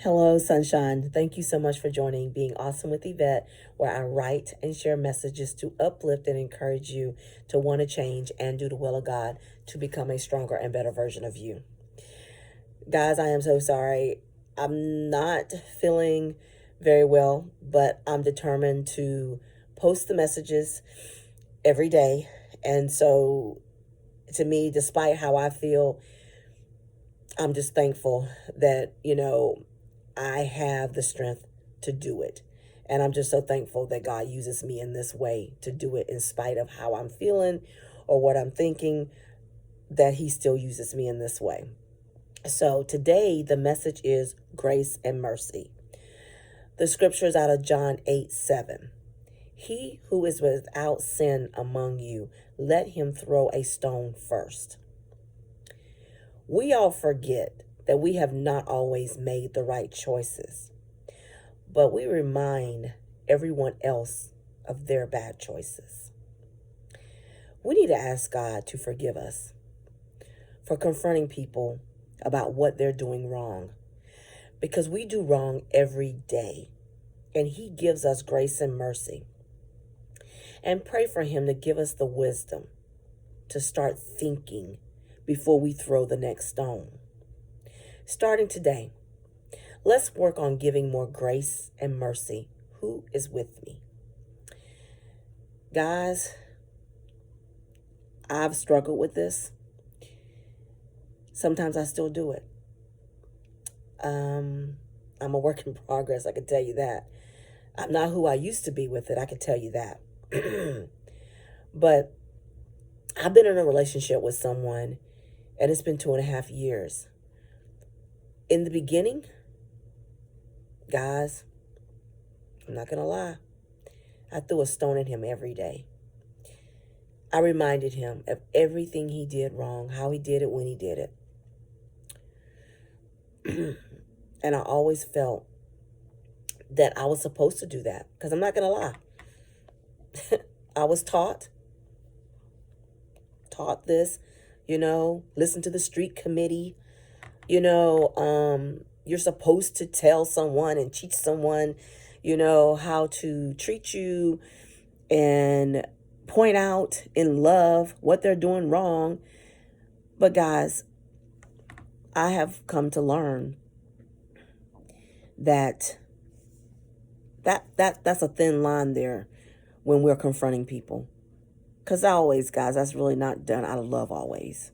Hello, sunshine. Thank you so much for joining Being Awesome with Yvette, where I write and share messages to uplift and encourage you to want to change and do the will of God to become a stronger and better version of you. Guys, I am so sorry. I'm not feeling very well, but I'm determined to post the messages every day. And so, to me, despite how I feel, I'm just thankful that, I have the strength to do it. And I'm just so thankful that God uses me in this way to do it in spite of how I'm feeling or what I'm thinking, that He still uses me in this way. So today, the message is grace and mercy. The scripture is out of John 8:7. He who is without sin among you, let him throw a stone first. We all forget that we have not always made the right choices, but we remind everyone else of their bad choices. We need to ask God to forgive us for confronting people about what they're doing wrong, because we do wrong every day, and He gives us grace and mercy. And pray for Him to give us the wisdom to start thinking before we throw the next stone. Starting today, let's work on giving more grace and mercy. Who is with me? Guys, I've struggled with this. Sometimes I still do it. I'm a work in progress, I can tell you that. I'm not who I used to be with it, I can tell you that. But I've been in a relationship with someone, and it's been 2.5 years. In the beginning, guys, I'm not going to lie, I threw a stone at him every day. I reminded him of everything he did wrong, how he did it, when he did it. And I always felt that I was supposed to do that, because I'm not going to lie. I was taught this, listen to the street committee, you're supposed to tell someone and teach someone, how to treat you and point out in love what they're doing wrong. But guys, I have come to learn that's a thin line there when we're confronting people. Because guys, that's really not done out of love always.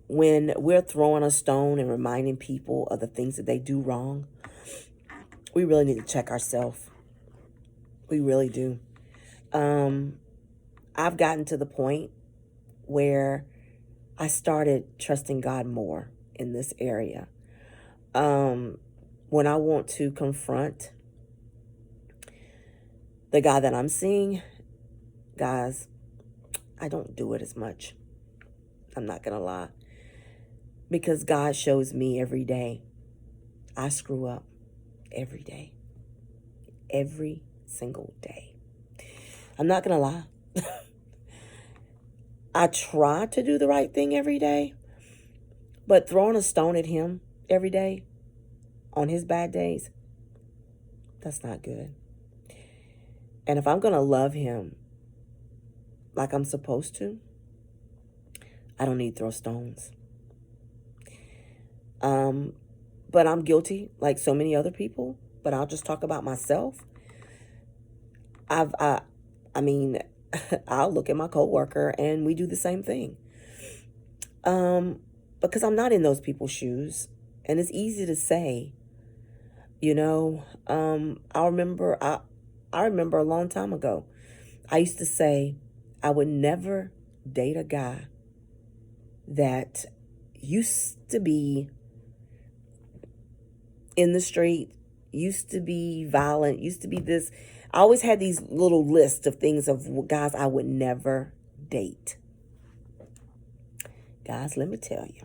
When we're throwing a stone and reminding people of the things that they do wrong, we really need to check ourselves. We really do. I've gotten to the point where I started trusting God more in this area. When I want to confront the guy that I'm seeing, guys, I don't do it as much. I'm not going to lie. Because God shows me every day I screw up every day. Every single day. I'm not going to lie. I try to do the right thing every day, but throwing a stone at him every day on his bad days, that's not good. And if I'm going to love him like I'm supposed to, I don't need to throw stones. But I'm guilty like so many other people, but I'll just talk about myself. I mean, I'll look at my coworker and we do the same thing. Because I'm not in those people's shoes, and it's easy to say, I remember a long time ago, I used to say I would never date a guy that used to be in the street, used to be violent, used to be this. I always had these little lists of things of guys I would never date. Guys, let me tell you.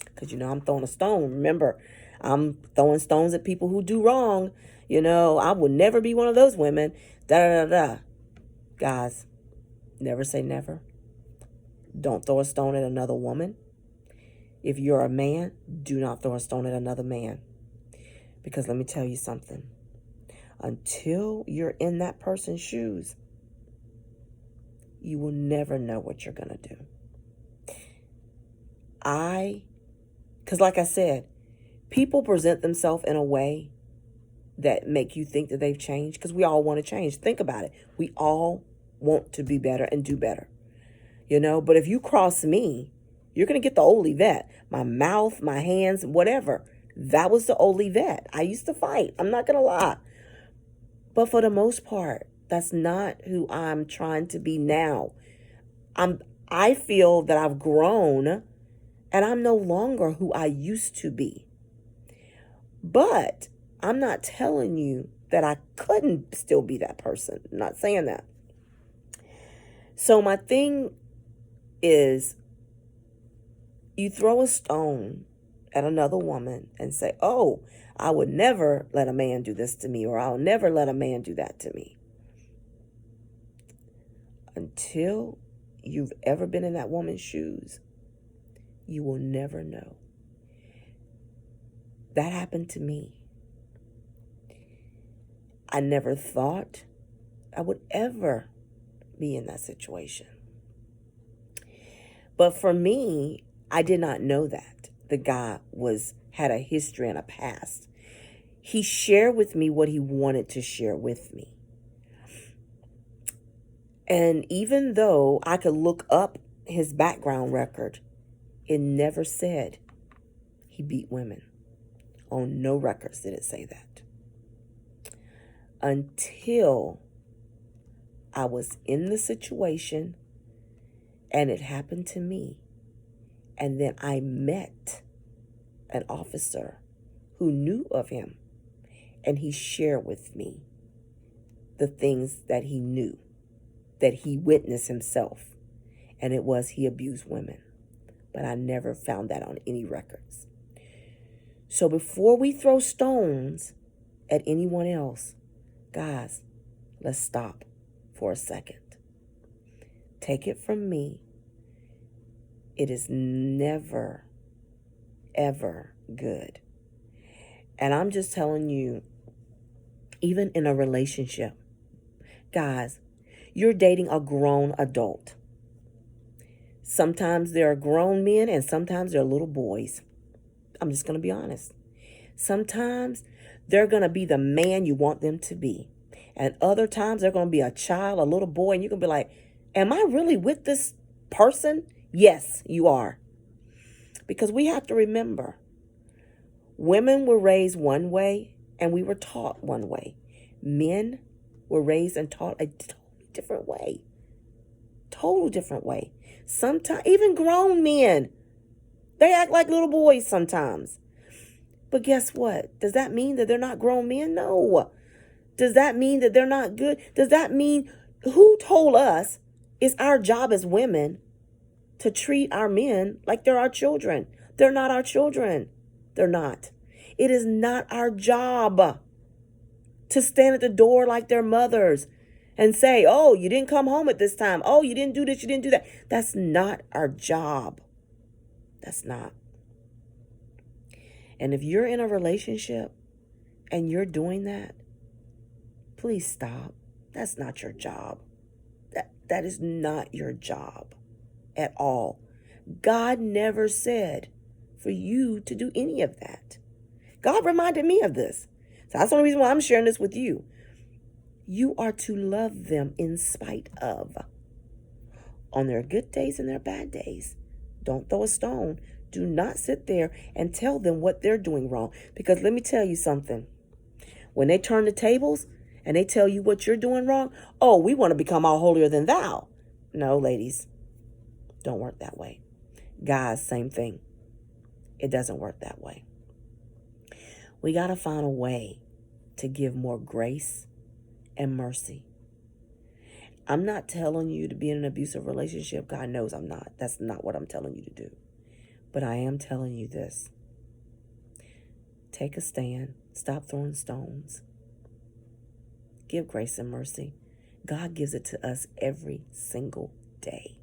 Because, I'm throwing a stone. Remember, I'm throwing stones at people who do wrong. I would never be one of those women. Da-da-da-da. Guys, never say never. Don't throw a stone at another woman. If you're a man, do not throw a stone at another man. Because let me tell you something. Until you're in that person's shoes, you will never know what you're going to do. Because like I said, people present themselves in a way that make you think that they've changed, because we all want to change. Think about it. We all want to be better and do better, but if you cross me, you're going to get the old Yvette. My mouth, my hands, whatever. That was the old Yvette. I used to fight. I'm not going to lie. But for the most part, that's not who I'm trying to be now. I feel that I've grown and I'm no longer who I used to be. But I'm not telling you that I couldn't still be that person. I'm not saying that. So my thing is, you throw a stone at another woman and say, oh, I would never let a man do this to me, or I'll never let a man do that to me. Until you've ever been in that woman's shoes, you will never know. That happened to me. I never thought I would ever be in that situation. But for me, I did not know that the guy had a history and a past. He shared with me what he wanted to share with me. And even though I could look up his background record, it never said he beat women. On no records did it say that. Until I was in the situation and it happened to me. And then I met an officer who knew of him, and he shared with me the things that he knew, that he witnessed himself, and it was he abused women. But I never found that on any records. So before we throw stones at anyone else, guys, let's stop for a second. Take it from me. It is never, ever good. And I'm just telling you, even in a relationship, guys, you're dating a grown adult. Sometimes there are grown men and sometimes they're little boys. I'm just going to be honest. Sometimes they're going to be the man you want them to be. And other times they're going to be a child, a little boy, and you're going to be like, am I really with this person? Yes, you are. Because we have to remember, women were raised one way and we were taught one way. Men were raised and taught a totally different way. Total different way. Sometimes, even grown men, they act like little boys sometimes. But guess what? Does that mean that they're not grown men? No. Does that mean that they're not good? Does that mean, who told us it's our job as women to treat our men like they're our children? They're not our children. They're not. It is not our job to stand at the door like their mothers and say, oh, you didn't come home at this time. Oh, you didn't do this, you didn't do that. That's not our job. That's not. And if you're in a relationship and you're doing that, please stop. That's not your job. That is not your job at all. God never said for you to do any of that. God reminded me of this. So that's the only reason why I'm sharing this with you. You are to love them in spite of. On their good days and their bad days. Don't throw a stone. Do not sit there and tell them what they're doing wrong. Because let me tell you something. When they turn the tables and they tell you what you're doing wrong, oh, we want to become all holier than thou. No, ladies, don't work that way. Guys, same thing. It doesn't work that way. We got to find a way to give more grace and mercy. I'm not telling you to be in an abusive relationship. God knows I'm not. That's not what I'm telling you to do. But I am telling you this. Take a stand. Stop throwing stones. Give grace and mercy. God gives it to us every single day.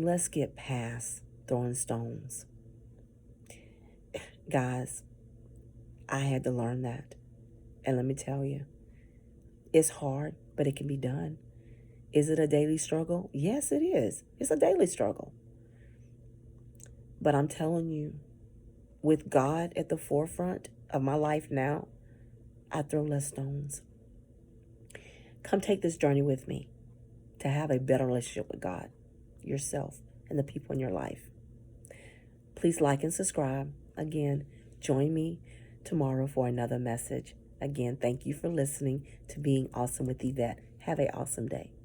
let's get past throwing stones. Guys, I had to learn that. And let me tell you, it's hard, but it can be done. Is it a daily struggle? Yes, it is. It's a daily struggle. But I'm telling you, with God at the forefront of my life now, I throw less stones. Come take this journey with me to have a better relationship with God, yourself, and the people in your life. Please like and subscribe. Again, join me tomorrow for another message. Again, thank you for listening to Being Awesome with Yvette. Have an awesome day.